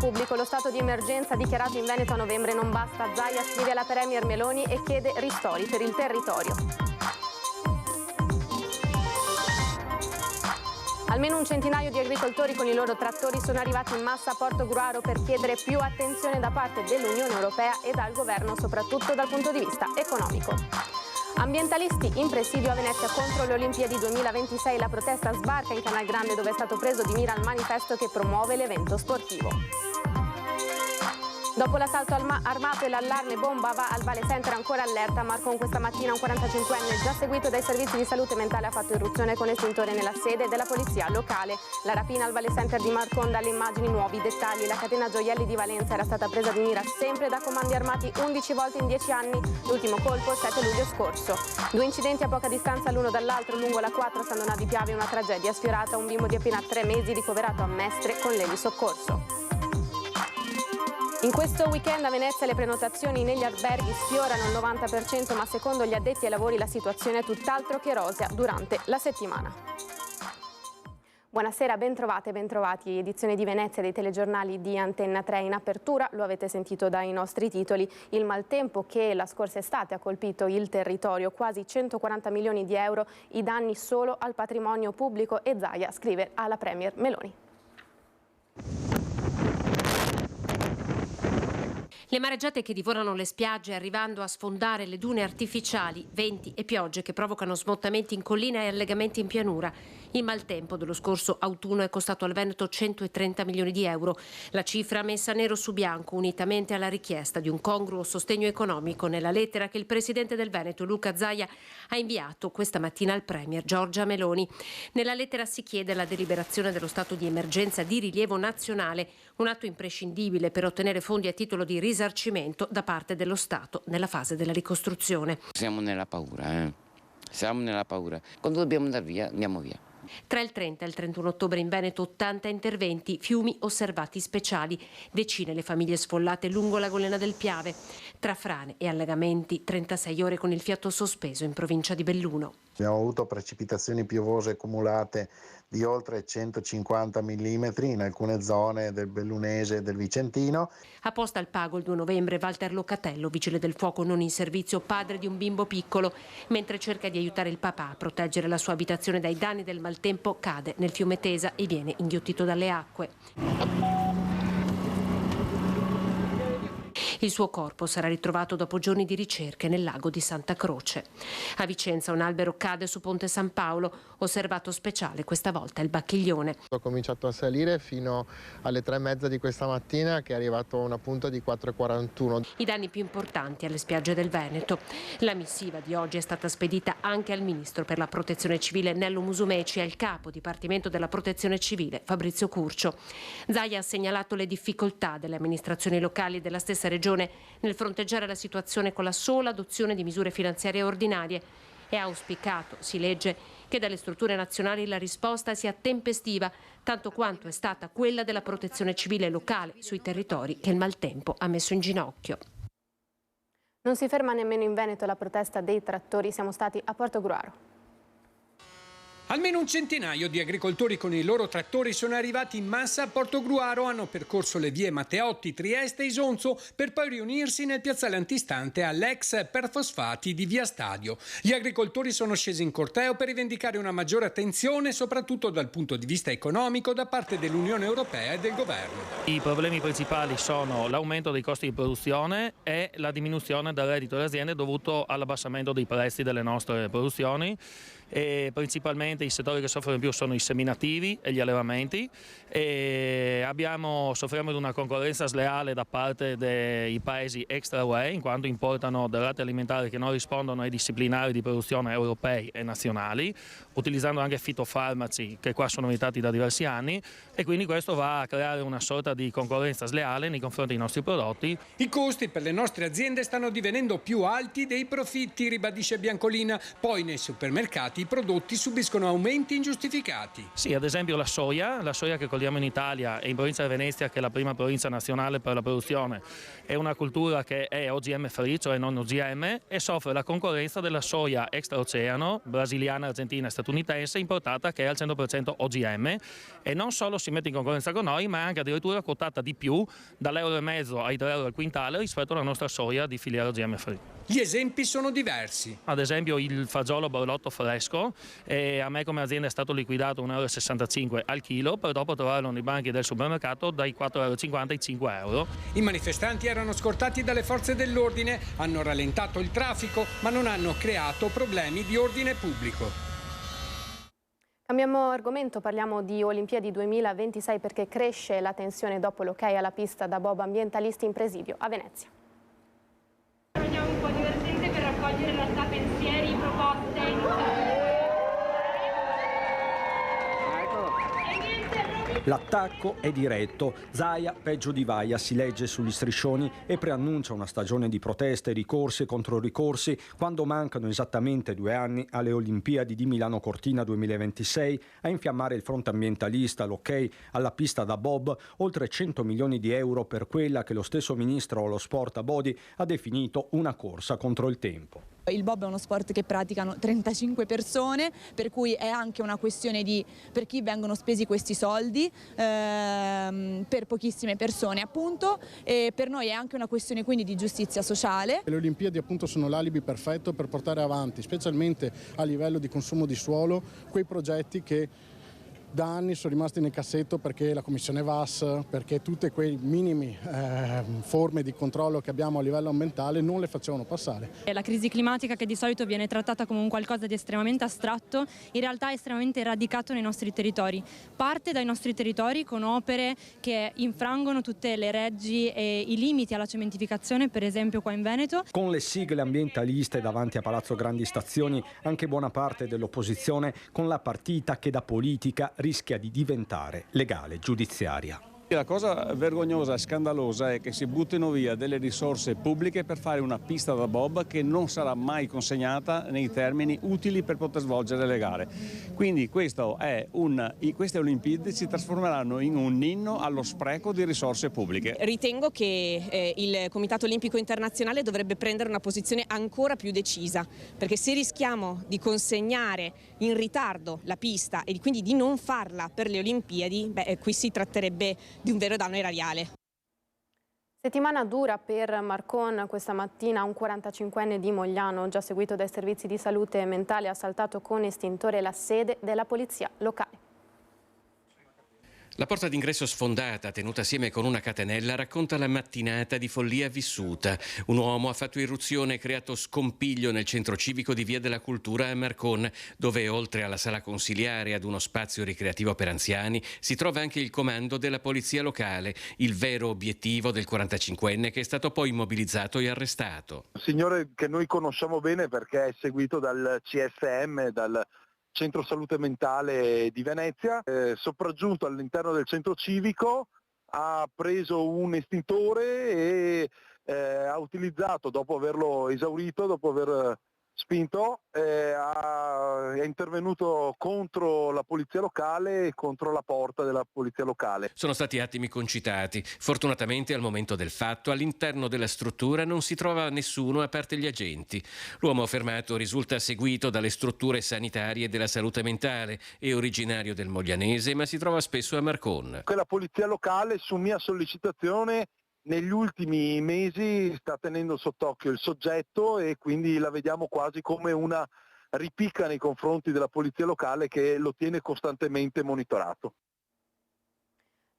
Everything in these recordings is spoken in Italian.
pubblico, lo stato di emergenza dichiarato in Veneto a novembre non basta. Zaia scrive alla Premier Meloni e chiede ristori per il territorio. Almeno un centinaio di agricoltori con i loro trattori sono arrivati in massa a Portogruaro per chiedere più attenzione da parte dell'Unione Europea e dal governo, soprattutto dal punto di vista economico. Ambientalisti in presidio a Venezia contro le Olimpiadi 2026. La protesta sbarca in Canal Grande, dove è stato preso di mira il manifesto che promuove l'evento sportivo. Dopo l'assalto armato e l'allarme bomba va al Vale Center, ancora allerta. Marcon questa mattina un 45enne già seguito dai servizi di salute mentale ha fatto irruzione con estintore nella sede della polizia locale. La rapina al Vale Center di Marcon, dalle immagini nuovi dettagli. La catena gioielli di Valenza era stata presa di mira sempre da comandi armati 11 volte in 10 anni. L'ultimo colpo il 7 luglio scorso. 2 incidenti a poca distanza l'uno dall'altro lungo la 4 San Donà di Piave, una tragedia sfiorata. Un bimbo di appena 3 mesi ricoverato a Mestre con l'elisoccorso. In questo weekend a Venezia le prenotazioni negli alberghi sfiorano il 90%, ma secondo gli addetti ai lavori la situazione è tutt'altro che rosea durante la settimana. Buonasera, bentrovate e bentrovati. Edizione di Venezia dei telegiornali di Antenna 3. In apertura, lo avete sentito dai nostri titoli, il maltempo che la scorsa estate ha colpito il territorio, quasi 140 milioni di euro, i danni solo al patrimonio pubblico, e Zaia scrive alla Premier Meloni. Le mareggiate che divorano le spiagge arrivando a sfondare le dune artificiali, venti e piogge che provocano smottamenti in collina e allegamenti in pianura. Il maltempo dello scorso autunno è costato al Veneto 130 milioni di euro. La cifra messa nero su bianco unitamente alla richiesta di un congruo sostegno economico nella lettera che il presidente del Veneto, Luca Zaia, ha inviato questa mattina al Premier Giorgia Meloni. Nella lettera si chiede la deliberazione dello stato di emergenza di rilievo nazionale, un atto imprescindibile per ottenere fondi a titolo di risarcimento da parte dello Stato nella fase della ricostruzione. Siamo nella paura, Siamo nella paura. Quando dobbiamo andare via, andiamo via. Tra il 30 e il 31 ottobre in Veneto 80 interventi, fiumi osservati speciali, decine le famiglie sfollate lungo la golena del Piave. Tra frane e allagamenti, 36 ore con il fiato sospeso in provincia di Belluno. Abbiamo avuto precipitazioni piovose accumulate di oltre 150 mm in alcune zone del Bellunese e del Vicentino. A Posta al Pago il 2 novembre Walter Locatello, vigile del fuoco non in servizio, padre di un bimbo piccolo, mentre cerca di aiutare il papà a proteggere la sua abitazione dai danni del maltempo, cade nel fiume Tesa e viene inghiottito dalle acque. Il suo corpo sarà ritrovato dopo giorni di ricerche nel lago di Santa Croce. A Vicenza un albero cade su Ponte San Paolo, osservato speciale questa volta il Bacchiglione. Ho cominciato a salire fino alle 3:30 di questa mattina, che è arrivato a una punta di 4,41. I danni più importanti alle spiagge del Veneto. La missiva di oggi è stata spedita anche al ministro per la protezione civile Nello Musumeci e al capo dipartimento della protezione civile Fabrizio Curcio. Zaia ha segnalato le difficoltà delle amministrazioni locali e della stessa regione nel fronteggiare la situazione con la sola adozione di misure finanziarie ordinarie e ha auspicato, si legge, che dalle strutture nazionali la risposta sia tempestiva, tanto quanto è stata quella della protezione civile locale sui territori che il maltempo ha messo in ginocchio. Non si ferma nemmeno in Veneto la protesta dei trattori, siamo stati a Portogruaro. Almeno un centinaio di agricoltori con i loro trattori sono arrivati in massa a Portogruaro, hanno percorso le vie Matteotti, Trieste e Isonzo per poi riunirsi nel piazzale antistante all'ex Perfosfati di Via Stadio. Gli agricoltori sono scesi in corteo per rivendicare una maggiore attenzione, soprattutto dal punto di vista economico, da parte dell'Unione Europea e del governo. I problemi principali sono l'aumento dei costi di produzione e la diminuzione del reddito delle aziende dovuto all'abbassamento dei prezzi delle nostre produzioni. E principalmente i settori che soffrono di più sono i seminativi e gli allevamenti e soffriamo di una concorrenza sleale da parte dei paesi extra UE, in quanto importano derrate alimentari che non rispondono ai disciplinari di produzione europei e nazionali, utilizzando anche fitofarmaci che qua sono vietati da diversi anni, e quindi questo va a creare una sorta di concorrenza sleale nei confronti dei nostri prodotti. I costi per le nostre aziende stanno divenendo più alti dei profitti, ribadisce Biancolina. Poi nei supermercati infatti i prodotti subiscono aumenti ingiustificati. Sì, ad esempio la soia che coltiviamo in Italia e in provincia di Venezia, che è la prima provincia nazionale per la produzione, è una cultura che è OGM free, cioè non OGM, e soffre la concorrenza della soia extraoceano, brasiliana, argentina e statunitense, importata, che è al 100% OGM, e non solo si mette in concorrenza con noi, ma è anche addirittura quotata di più, dall'1,5 ai 3 euro al quintale, rispetto alla nostra soia di filiera OGM free. Gli esempi sono diversi. Ad esempio il fagiolo borlotto fresco, a me come azienda è stato liquidato 1,65 euro al chilo, per dopo trovarlo nei banchi del supermercato dai 4,50 euro ai 5 euro. I manifestanti erano scortati dalle forze dell'ordine, hanno rallentato il traffico, ma non hanno creato problemi di ordine pubblico. Cambiamo argomento, parliamo di Olimpiadi 2026 perché cresce la tensione dopo l'ok alla pista da bob ambientalisti in presidio a Venezia. Andiamo un po' divertente per raccogliere in realtà pensieri, proposte. L'attacco è diretto, Zaia peggio di Vaia si legge sugli striscioni e preannuncia una stagione di proteste, ricorsi e controricorsi quando mancano esattamente 2 anni alle Olimpiadi di Milano Cortina 2026 a infiammare il fronte ambientalista, l'ok alla pista da bob, oltre 100 milioni di euro per quella che lo stesso ministro allo sport Abodi ha definito una corsa contro il tempo. Il bob è uno sport che praticano 35 persone, per cui è anche una questione di per chi vengono spesi questi soldi, per pochissime persone appunto, e per noi è anche una questione quindi di giustizia sociale. Le Olimpiadi appunto sono l'alibi perfetto per portare avanti, specialmente a livello di consumo di suolo, quei progetti che da anni sono rimasti nel cassetto perché la Commissione VAS, perché tutte quei minimi forme di controllo che abbiamo a livello ambientale non le facevano passare. La crisi climatica, che di solito viene trattata come un qualcosa di estremamente astratto, in realtà è estremamente radicato nei nostri territori. Parte dai nostri territori con opere che infrangono tutte le leggi e i limiti alla cementificazione, per esempio qua in Veneto. Con le sigle ambientaliste davanti a Palazzo Grandi Stazioni, anche buona parte dell'opposizione con la partita che da politica rischia di diventare legale giudiziaria. La cosa vergognosa e scandalosa è che si buttino via delle risorse pubbliche per fare una pista da bob che non sarà mai consegnata nei termini utili per poter svolgere le gare. Quindi queste Olimpiadi si trasformeranno in un inno allo spreco di risorse pubbliche. Ritengo che il Comitato Olimpico Internazionale dovrebbe prendere una posizione ancora più decisa, perché se rischiamo di consegnare in ritardo la pista e quindi di non farla per le Olimpiadi, qui si tratterebbe di un vero danno erariale. Settimana dura per Marcon. Questa mattina un 45enne di Mogliano, già seguito dai servizi di salute mentale, ha assaltato con estintore la sede della polizia locale. La porta d'ingresso sfondata, tenuta assieme con una catenella, racconta la mattinata di follia vissuta. Un uomo ha fatto irruzione e creato scompiglio nel centro civico di Via della Cultura a Marcon, dove oltre alla sala consiliare e ad uno spazio ricreativo per anziani si trova anche il comando della polizia locale, il vero obiettivo del 45enne che è stato poi immobilizzato e arrestato. Un signore che noi conosciamo bene perché è seguito dal CSM, dal Centro Salute Mentale di Venezia, sopraggiunto all'interno del centro civico, ha preso un estintore e ha utilizzato, dopo averlo esaurito, dopo aver spinto, è intervenuto contro la polizia locale e contro la porta della polizia locale. Sono stati attimi concitati. Fortunatamente al momento del fatto all'interno della struttura non si trova nessuno a parte gli agenti. L'uomo fermato risulta seguito dalle strutture sanitarie della salute mentale, è originario del Moglianese ma si trova spesso a Marcon. La polizia locale, su mia sollecitazione, negli ultimi mesi sta tenendo sott'occhio il soggetto e quindi la vediamo quasi come una ripicca nei confronti della polizia locale che lo tiene costantemente monitorato.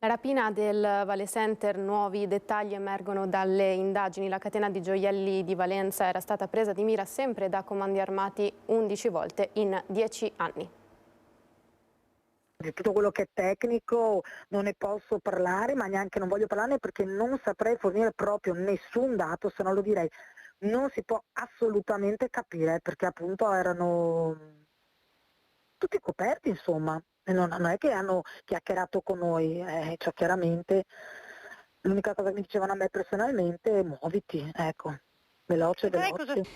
La rapina del Vale Center, nuovi dettagli emergono dalle indagini. La catena di gioielli di Valenza era stata presa di mira sempre da comandi armati 11 volte in 10 anni. Di tutto quello che è tecnico non ne posso parlare, ma neanche non voglio parlarne perché non saprei fornire proprio nessun dato, se non lo direi. Non si può assolutamente capire perché appunto erano tutti coperti, insomma. Non è che hanno chiacchierato con noi, cioè chiaramente l'unica cosa che mi dicevano a me personalmente è muoviti, ecco. veloce.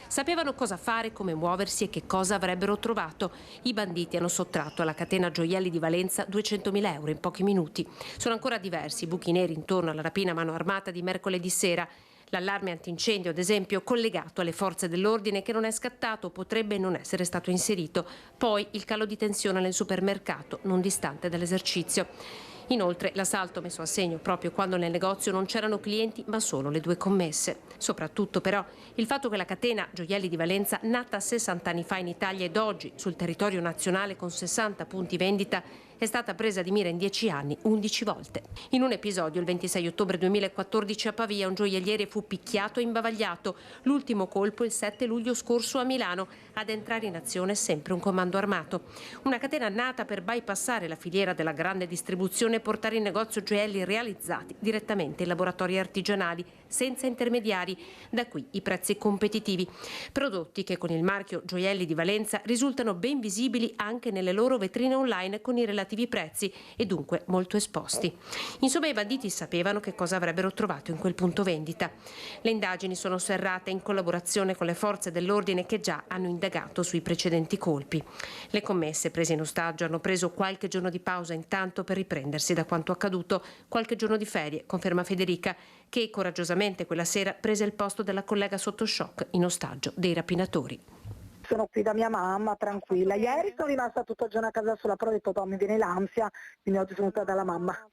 Sapevano cosa fare, come muoversi e che cosa avrebbero trovato. I banditi hanno sottratto alla catena gioielli di Valenza 200.000 euro in pochi minuti. Sono ancora diversi i buchi neri intorno alla rapina a mano armata di mercoledì sera. L'allarme antincendio, ad esempio, collegato alle forze dell'ordine che non è scattato, potrebbe non essere stato inserito. Poi il calo di tensione nel supermercato, non distante dall'esercizio. Inoltre l'assalto messo a segno proprio quando nel negozio non c'erano clienti ma solo le 2 commesse. Soprattutto però il fatto che la catena Gioielli di Valenza, nata 60 anni fa in Italia ed oggi sul territorio nazionale con 60 punti vendita, è stata presa di mira in 10 anni 11 volte. In un episodio il 26 ottobre 2014 a Pavia un gioielliere fu picchiato e imbavagliato. L'ultimo colpo il 7 luglio scorso a Milano. Ad entrare in azione sempre un comando armato. Una catena nata per bypassare la filiera della grande distribuzione e portare in negozio gioielli realizzati direttamente in laboratori artigianali, senza intermediari. Da qui i prezzi competitivi. Prodotti che con il marchio Gioielli di Valenza risultano ben visibili anche nelle loro vetrine online con i relativi prezzi e dunque molto esposti. Insomma, i banditi sapevano che cosa avrebbero trovato in quel punto vendita. Le indagini sono serrate in collaborazione con le forze dell'ordine che già hanno indagato sui precedenti colpi. Le commesse prese in ostaggio hanno preso qualche giorno di pausa intanto per riprendersi da quanto accaduto, qualche giorno di ferie, conferma Federica, che coraggiosamente quella sera prese il posto della collega sotto shock in ostaggio dei rapinatori. Sono qui da mia mamma, tranquilla. Ieri sono rimasta tutto il giorno a casa sola, però ho detto mi viene l'ansia, quindi oggi sono venuta dalla mamma.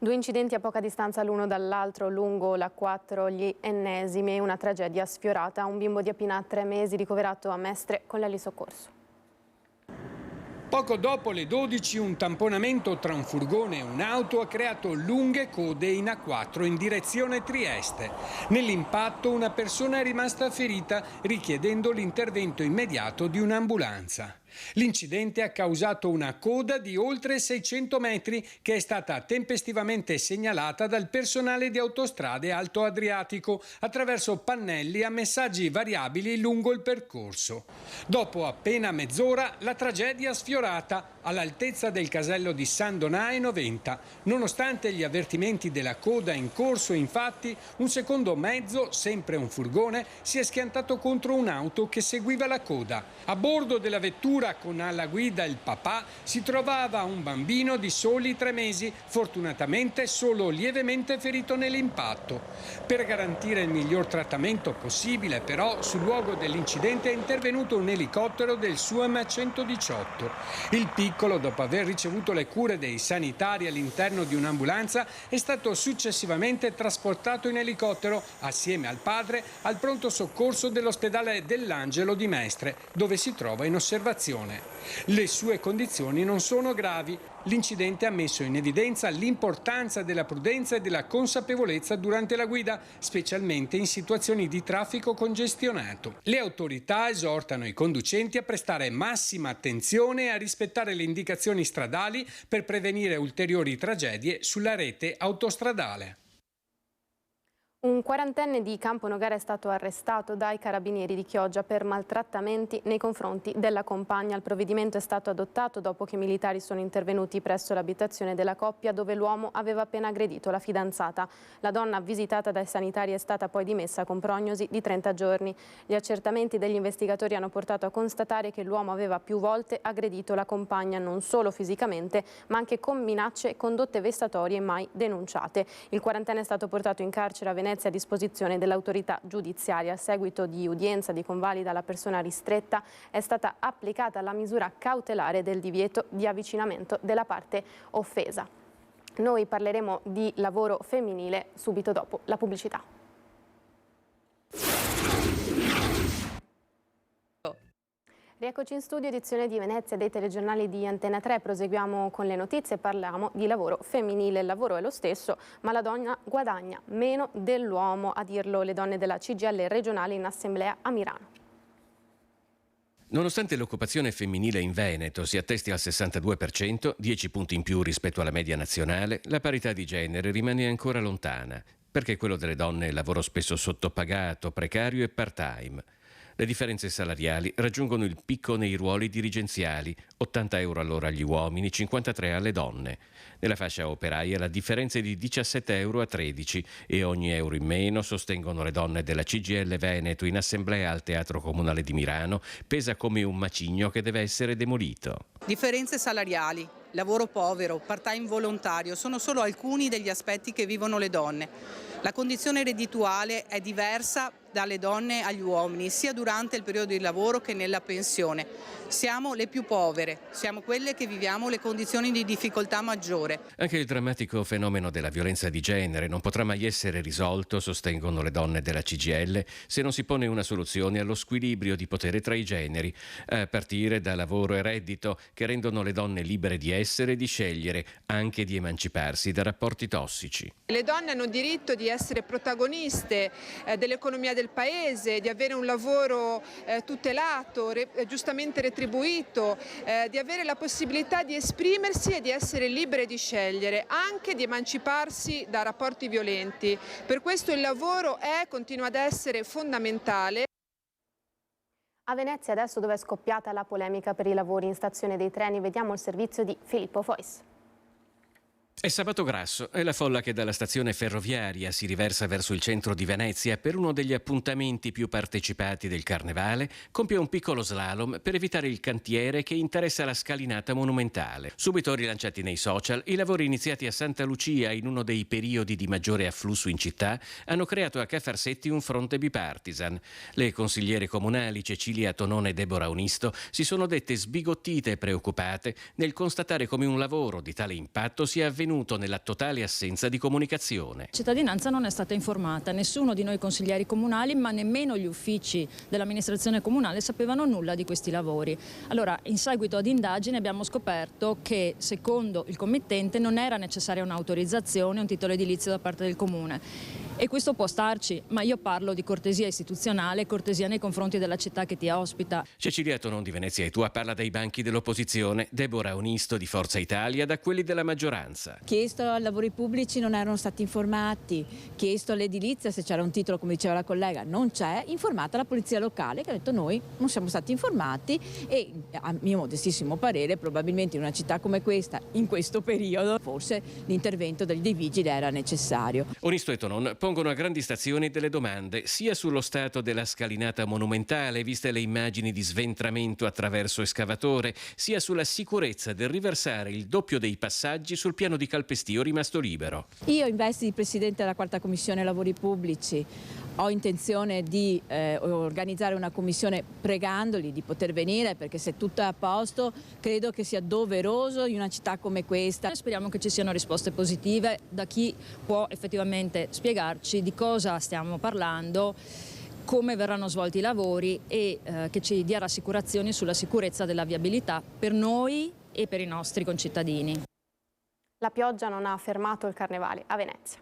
2 incidenti a poca distanza l'uno dall'altro lungo l'A4, gli ennesimi, una tragedia sfiorata. Un bimbo di appena 3 mesi ricoverato a Mestre con l'elisoccorso. Poco dopo le 12 un tamponamento tra un furgone e un'auto ha creato lunghe code in A4 in direzione Trieste. Nell'impatto una persona è rimasta ferita richiedendo l'intervento immediato di un'ambulanza. L'incidente ha causato una coda di oltre 600 metri che è stata tempestivamente segnalata dal personale di Autostrade Alto Adriatico attraverso pannelli a messaggi variabili lungo il percorso. Dopo appena mezz'ora la tragedia sfiorata all'altezza del casello di San Donà e 90. Nonostante gli avvertimenti della coda in corso, infatti, un secondo mezzo, sempre un furgone, si è schiantato contro un'auto che seguiva la coda. A bordo della vettura con alla guida il papà si trovava un bambino di soli 3 mesi, fortunatamente solo lievemente ferito nell'impatto. Per garantire il miglior trattamento possibile, però, sul luogo dell'incidente è intervenuto un elicottero del SUAM 118. Il piccolo, dopo aver ricevuto le cure dei sanitari all'interno di un'ambulanza, è stato successivamente trasportato in elicottero assieme al padre al pronto soccorso dell'ospedale dell'Angelo di Mestre, dove si trova in osservazione. Le sue condizioni non sono gravi. L'incidente ha messo in evidenza l'importanza della prudenza e della consapevolezza durante la guida, specialmente in situazioni di traffico congestionato. Le autorità esortano i conducenti a prestare massima attenzione e a rispettare le indicazioni stradali per prevenire ulteriori tragedie sulla rete autostradale. Un 40enne di Camponogara è stato arrestato dai carabinieri di Chioggia per maltrattamenti nei confronti della compagna. Il provvedimento è stato adottato dopo che i militari sono intervenuti presso l'abitazione della coppia dove l'uomo aveva appena aggredito la fidanzata. La donna, visitata dai sanitari, è stata poi dimessa con prognosi di 30 giorni. Gli accertamenti degli investigatori hanno portato a constatare che l'uomo aveva più volte aggredito la compagna, non solo fisicamente, ma anche con minacce e condotte vessatorie mai denunciate. Il 40enne è stato portato in carcere a Venezia a disposizione dell'autorità giudiziaria. A seguito di udienza di convalida alla persona ristretta è stata applicata la misura cautelare del divieto di avvicinamento della parte offesa. Noi parleremo di lavoro femminile subito dopo la pubblicità. Rieccoci in studio, edizione di Venezia dei telegiornali di Antena 3. Proseguiamo con le notizie, parliamo di lavoro femminile. Il lavoro è lo stesso, ma la donna guadagna meno dell'uomo, a dirlo le donne della CGIL regionale in assemblea a Milano. Nonostante l'occupazione femminile in Veneto si attesti al 62%, 10 punti in più rispetto alla media nazionale, la parità di genere rimane ancora lontana, perché quello delle donne è lavoro spesso sottopagato, precario e part-time. Le differenze salariali raggiungono il picco nei ruoli dirigenziali, 80 euro all'ora agli uomini, 53 alle donne. Nella fascia operaia la differenza è di 17 euro a 13 e ogni euro in meno, sostengono le donne della CGIL Veneto in assemblea al Teatro Comunale di Milano, pesa come un macigno che deve essere demolito. Differenze salariali, lavoro povero, part-time volontario sono solo alcuni degli aspetti che vivono le donne. La condizione reddituale è diversa dalle donne agli uomini, sia durante il periodo di lavoro che nella pensione. Siamo le più povere, siamo quelle che viviamo le condizioni di difficoltà maggiore. Anche il drammatico fenomeno della violenza di genere non potrà mai essere risolto, sostengono le donne della CGIL, se non si pone una soluzione allo squilibrio di potere tra i generi, a partire da lavoro e reddito, che rendono le donne libere di essere e di scegliere, anche di emanciparsi da rapporti tossici. Le donne hanno diritto di essere protagoniste dell'economia del paese, di avere un lavoro tutelato, giustamente retribuito, di avere la possibilità di esprimersi e di essere libere di scegliere, anche di emanciparsi da rapporti violenti. Per questo il lavoro continua ad essere fondamentale. A Venezia adesso, dove è scoppiata la polemica per i lavori in stazione dei treni, vediamo il servizio di Filippo Fois. È sabato grasso e la folla che dalla stazione ferroviaria si riversa verso il centro di Venezia per uno degli appuntamenti più partecipati del Carnevale compie un piccolo slalom per evitare il cantiere che interessa la scalinata monumentale. Subito rilanciati nei social, i lavori iniziati a Santa Lucia in uno dei periodi di maggiore afflusso in città hanno creato a Ca' Farsetti un fronte bipartisan. Le consigliere comunali Cecilia Tonone e Deborah Unisto si sono dette sbigottite e preoccupate nel constatare come un lavoro di tale impatto sia avvenuto nella totale assenza di comunicazione. La cittadinanza non è stata informata, nessuno di noi consiglieri comunali, ma nemmeno gli uffici dell'amministrazione comunale sapevano nulla di questi lavori. Allora, in seguito ad indagini abbiamo scoperto che, secondo il committente, non era necessaria un'autorizzazione, un titolo edilizio da parte del comune. E questo può starci, ma io parlo di cortesia istituzionale, cortesia nei confronti della città che ti ospita. Cecilia Tonon di Venezia e Tua parla dai banchi dell'opposizione, Deborah Unisto di Forza Italia da quelli della maggioranza. Chiesto ai lavori pubblici, non erano stati informati, chiesto all'edilizia se c'era un titolo, come diceva la collega, non c'è, informata la polizia locale che ha detto noi non siamo stati informati e a mio modestissimo parere probabilmente in una città come questa, in questo periodo, forse l'intervento dei vigili era necessario. Unisto e Tonon pongono a grandi stazioni delle domande sia sullo stato della scalinata monumentale, viste le immagini di sventramento attraverso escavatore, sia sulla sicurezza del riversare il doppio dei passaggi sul piano di calpestio rimasto libero. Io in veste di Presidente della Quarta Commissione Lavori Pubblici ho intenzione di organizzare una commissione pregandoli di poter venire, perché se tutto è a posto credo che sia doveroso in una città come questa. Speriamo che ci siano risposte positive da chi può effettivamente spiegarci di cosa stiamo parlando, come verranno svolti i lavori e che ci dia rassicurazioni sulla sicurezza della viabilità per noi e per i nostri concittadini. La pioggia non ha fermato il Carnevale a Venezia.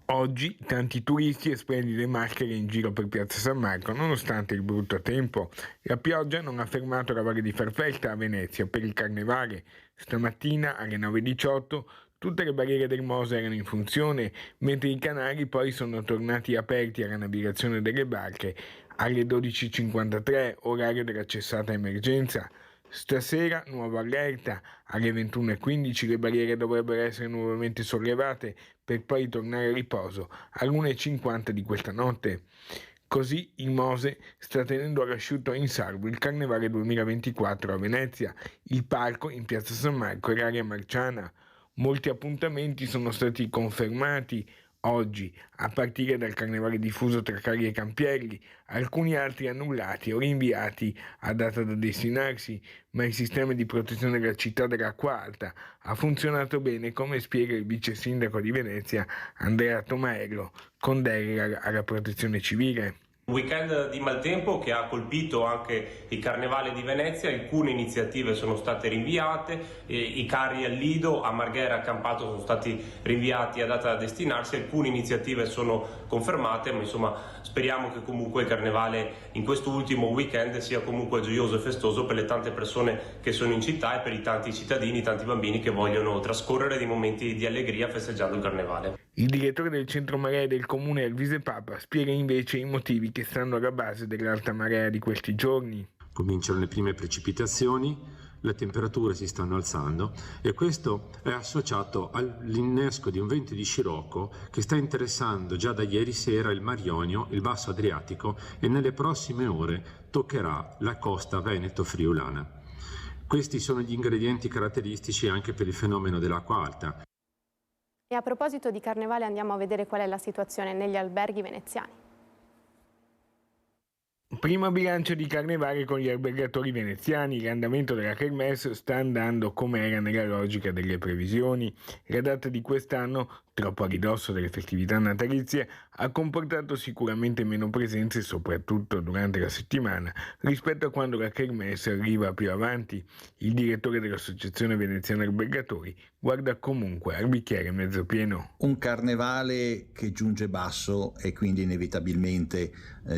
Oggi tanti turisti e splendide maschere in giro per Piazza San Marco, nonostante il brutto tempo. La pioggia non ha fermato la Valle di Farfesta a Venezia per il Carnevale. Stamattina alle 9:18 tutte le barriere del Mose erano in funzione, mentre i canali poi sono tornati aperti alla navigazione delle barche alle 12:53, orario della cessata emergenza. Stasera nuova allerta, alle 21:15 le barriere dovrebbero essere nuovamente sollevate per poi tornare a riposo all'1:50 di questa notte. Così il Mose sta tenendo all'asciutto in salvo il Carnevale 2024 a Venezia, il parco in Piazza San Marco e l'area marciana. Molti appuntamenti sono stati confermati oggi, a partire dal Carnevale diffuso tra Cari e Campielli, alcuni altri annullati o rinviati a data da destinarsi, ma il sistema di protezione della città dell'Acqua Alta ha funzionato bene, come spiega il vice sindaco di Venezia Andrea Tomaello, con delega alla protezione civile. Un weekend di maltempo che ha colpito anche il Carnevale di Venezia, alcune iniziative sono state rinviate, i carri al Lido, a Marghera e a Campato sono stati rinviati a data da destinarsi, alcune iniziative sono confermate, ma insomma speriamo che comunque il Carnevale in questo ultimo weekend sia comunque gioioso e festoso per le tante persone che sono in città e per i tanti cittadini, tanti bambini che vogliono trascorrere dei momenti di allegria festeggiando il Carnevale. Il direttore del centro marea del comune Elvise Papa spiega invece i motivi che stanno alla base dell'alta marea di questi giorni. Cominciano le prime precipitazioni, le temperature si stanno alzando e questo è associato all'innesco di un vento di scirocco che sta interessando già da ieri sera il Mar Ionio, il Basso Adriatico e nelle prossime ore toccherà la costa veneto-friulana. Questi sono gli ingredienti caratteristici anche per il fenomeno dell'acqua alta. E a proposito di carnevale andiamo a vedere qual è la situazione negli alberghi veneziani. Primo bilancio di carnevale con gli albergatori veneziani. L'andamento della Kermesse sta andando come era nella logica delle previsioni. La data di quest'anno, troppo a ridosso delle festività natalizie, ha comportato sicuramente meno presenze, soprattutto durante la settimana, rispetto a quando la Kermesse arriva più avanti. Il direttore dell'Associazione Veneziana Albergatori guarda comunque al bicchiere mezzo pieno. Un carnevale che giunge basso e quindi inevitabilmente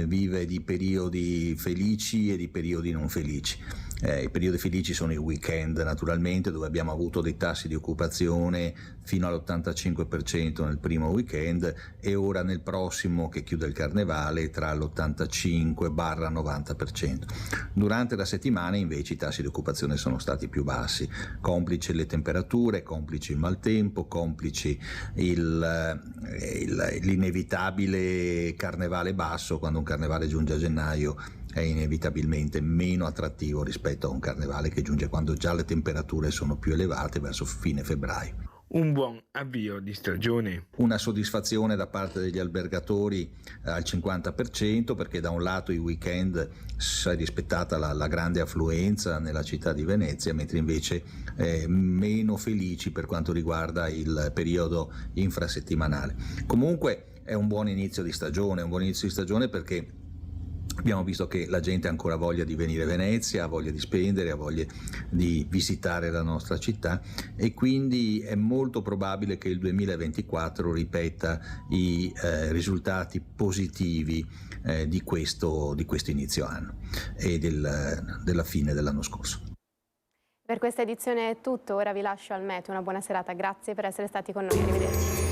vive di periodi felici e di periodi non felici. I periodi felici sono i weekend naturalmente, dove abbiamo avuto dei tassi di occupazione fino all'85% nel primo weekend e ora nel prossimo che chiude il carnevale tra l'85-90%. Durante la settimana invece i tassi di occupazione sono stati più bassi, complice le temperature, complici il maltempo, complici l'inevitabile carnevale basso. Quando un carnevale giunge a gennaio è inevitabilmente meno attrattivo rispetto a un carnevale che giunge quando già le temperature sono più elevate, verso fine febbraio. Un buon avvio di stagione. Una soddisfazione da parte degli albergatori al 50%, perché da un lato i weekend si è rispettata la grande affluenza nella città di Venezia, mentre invece meno felici per quanto riguarda il periodo infrasettimanale. Comunque è un buon inizio di stagione, perché abbiamo visto che la gente ha ancora voglia di venire a Venezia, ha voglia di spendere, ha voglia di visitare la nostra città e quindi è molto probabile che il 2024 ripeta i risultati positivi di questo inizio anno e della fine dell'anno scorso. Per questa edizione è tutto, ora vi lascio al meteo, una buona serata, grazie per essere stati con noi, arrivederci.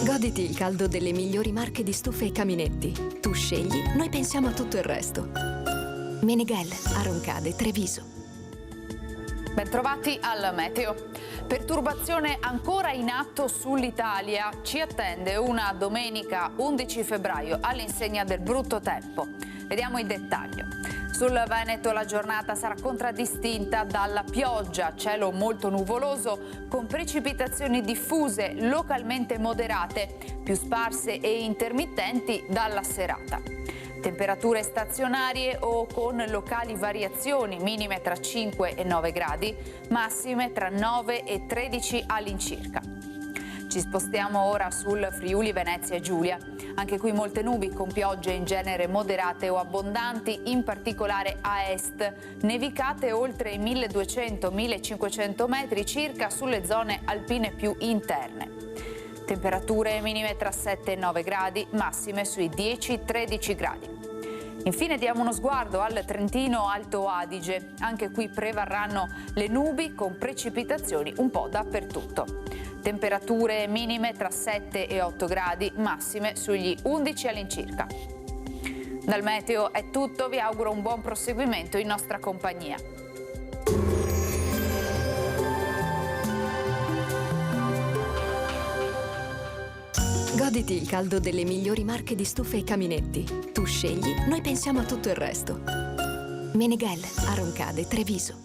Goditi il caldo delle migliori marche di stufe e caminetti. Tu scegli, noi pensiamo a tutto il resto. Meneghel, a Roncade, Treviso. Bentrovati al meteo. Perturbazione ancora in atto sull'Italia. Ci attende una domenica 11 febbraio all'insegna del brutto tempo. Vediamo il dettaglio. Sul Veneto la giornata sarà contraddistinta dalla pioggia, cielo molto nuvoloso con precipitazioni diffuse, localmente moderate, più sparse e intermittenti dalla serata. Temperature stazionarie o con locali variazioni, minime tra 5 e 9 gradi, massime tra 9 e 13 all'incirca. Ci spostiamo ora sul Friuli Venezia Giulia. Anche qui molte nubi con piogge in genere moderate o abbondanti, in particolare a est. Nevicate oltre i 1200-1500 metri circa sulle zone alpine più interne. Temperature minime tra 7 e 9 gradi, massime sui 10-13 gradi. Infine diamo uno sguardo al Trentino Alto Adige. Anche qui prevarranno le nubi con precipitazioni un po' dappertutto. Temperature minime tra 7 e 8 gradi, massime sugli 11 all'incirca. Dal meteo è tutto, vi auguro un buon proseguimento in nostra compagnia. Goditi il caldo delle migliori marche di stufe e caminetti. Tu scegli, noi pensiamo a tutto il resto. Meneghel, a Roncade, Treviso.